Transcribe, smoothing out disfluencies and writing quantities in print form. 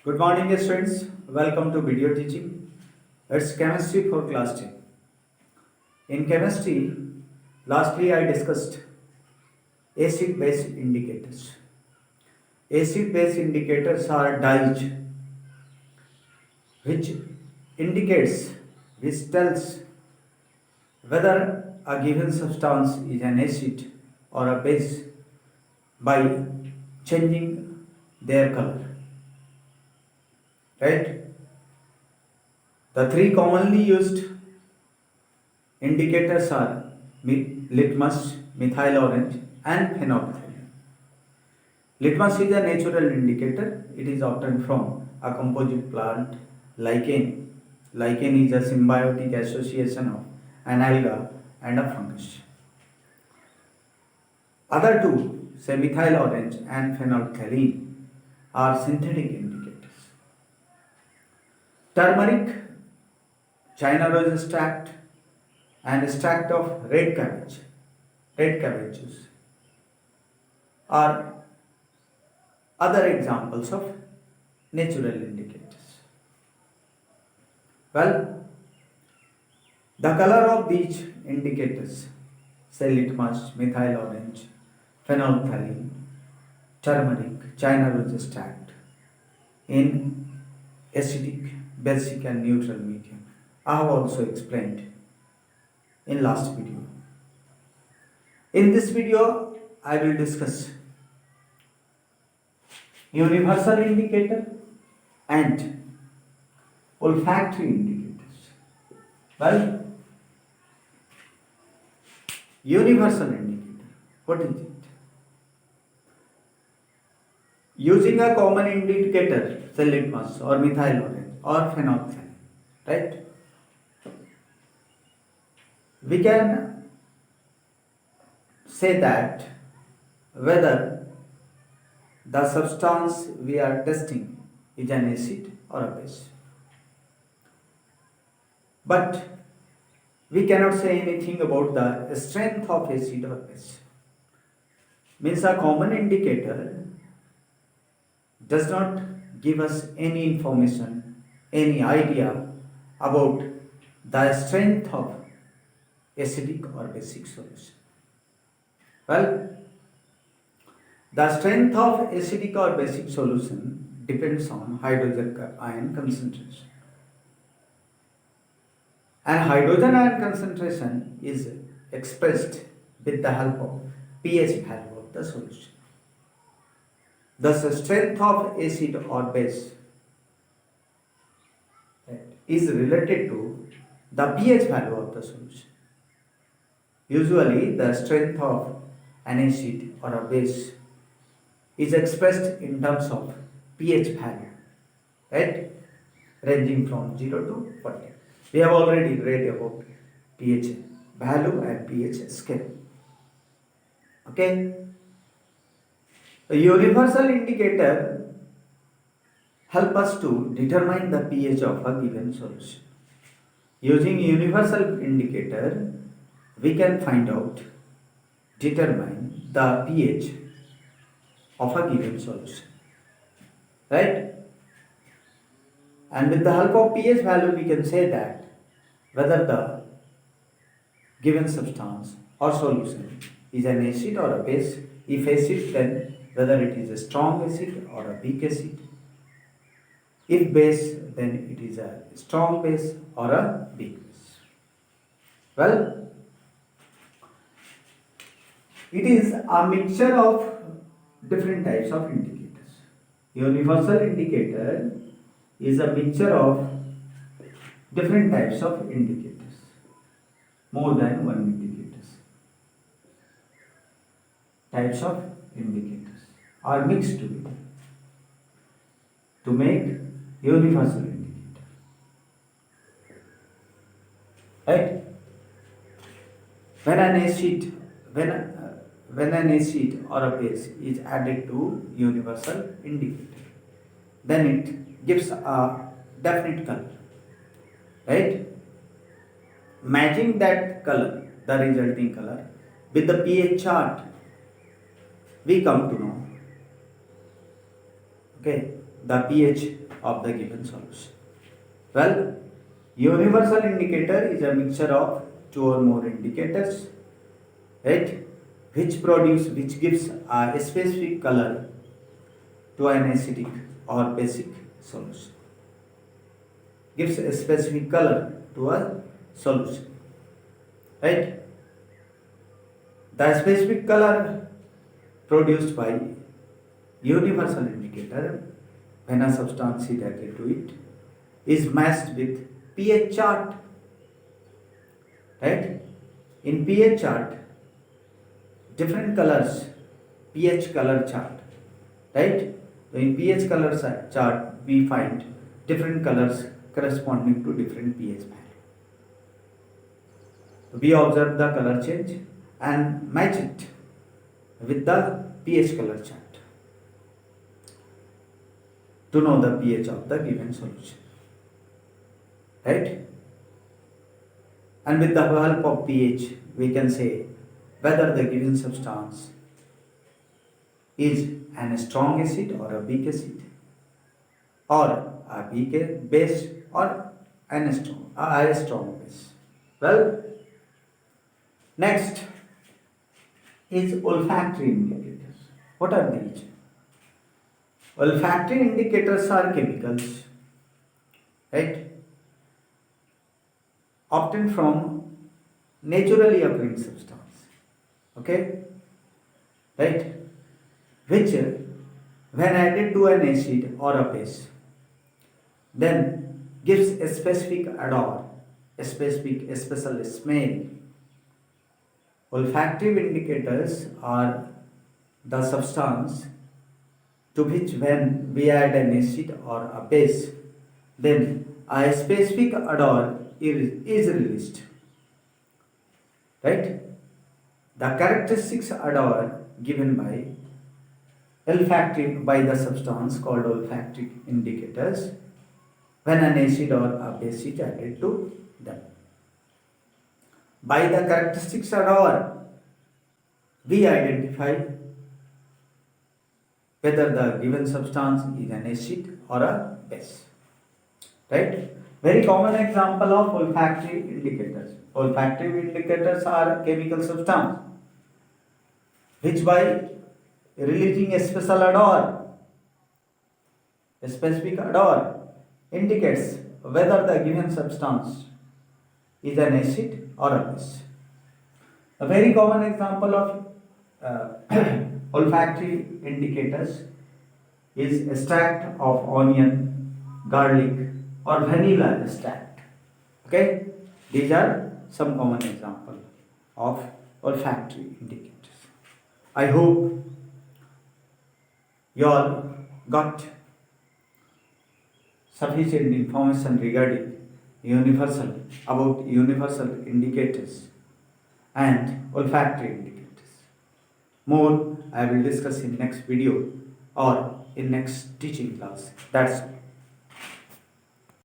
Good morning, students. Welcome to video teaching. It's chemistry for class 10. In chemistry, lastly I discussed acid-base indicators. Acid-base indicators are dyes which indicates, which tells whether a given substance is an acid or a base by changing their color. Right? The three commonly used indicators are litmus, methyl orange, and phenolphthalein. Litmus is a natural indicator. It is obtained from a composite plant, lichen. Lichen is a symbiotic association of an alga and a fungus. Other two, say methyl orange and phenolphthalein, are synthetic indicators. Turmeric, China rose extract, and extract of red cabbage juice are other examples of natural indicators. Well, the color of these indicators, say litmus, methyl orange, phenolphthalein, turmeric, China rose extract, in acidic, basic and neutral medium, I have also explained in last video. In this video, I will discuss universal indicator and olfactory indicators. Well, universal indicator, what is it? Using a common indicator, say litmus or methyl orange or phenolphthalein, right? We can say that whether the substance we are testing is an acid or a base. But we cannot say anything about the strength of acid or base. Means a common indicator does not give us any information, any idea about the strength of acidic or basic solution. Well, the strength of acidic or basic solution depends on hydrogen ion concentration. And hydrogen ion concentration is expressed with the help of pH value of the solution. Thus, the strength of acid or base is related to the pH value of the solution. Usually, the strength of an acid or a base is expressed in terms of pH value, right? Ranging from 0 to 40. We have already read about pH value and pH scale. Okay? A universal indicator help us to determine the pH of a given solution. Using universal indicator, we can find out, determine the pH of a given solution, right? And with the help of pH value, we can say that whether the given substance or solution is an acid or a base. If acid, then whether it is a strong acid or a weak acid. If base, then it is a strong base or a weak base. Well, it is a mixture of different types of indicators. Universal indicator is a mixture of different types of indicators. More than one indicators. Types of indicators are mixed together to make universal indicator. Right? When an acid or a base is added to universal indicator, then it gives a definite color, right? Matching that color, the resulting color, with the pH chart, we come to know, okay, the pH of the given solution? Well, universal indicator is a mixture of two or more indicators, right, which gives a specific color to an acidic or basic solution. Gives a specific color to a solution, right? The specific color produced by universal indicator when a substance is added to it is matched with pH chart, right? In pH chart, different colors, pH color chart, right? So in pH color chart, we find different colors corresponding to different pH value. We observe the color change and match it with the pH color chart to know the pH of the given solution, right? And with the help of pH, we can say whether the given substance is an strong acid or a weak acid, or a weak base or a strong base. Well, next is olfactory indicators. What are these? Olfactory indicators are chemicals, right, obtained from naturally occurring substance, okay, right, which when added to an acid or a base then gives a specific odor, a special smell. Olfactory indicators are the substance to which when we add an acid or a base, then a specific odor is released, right? The characteristics odor given by the substance called olfactory indicators when an acid or a base is added to them. By the characteristics odor, we identify whether the given substance is an acid or a base, right? Very common example of olfactory indicators. Olfactory indicators are chemical substance which by releasing a special odor, a specific odor, indicates whether the given substance is an acid or a base. A very common example of olfactory indicators is extract of onion, garlic, or vanilla extract. Okay, these are some common examples of olfactory indicators. I hope you all got sufficient information regarding universal indicators and olfactory indicators. More I will discuss in next video or in next teaching class. That's all.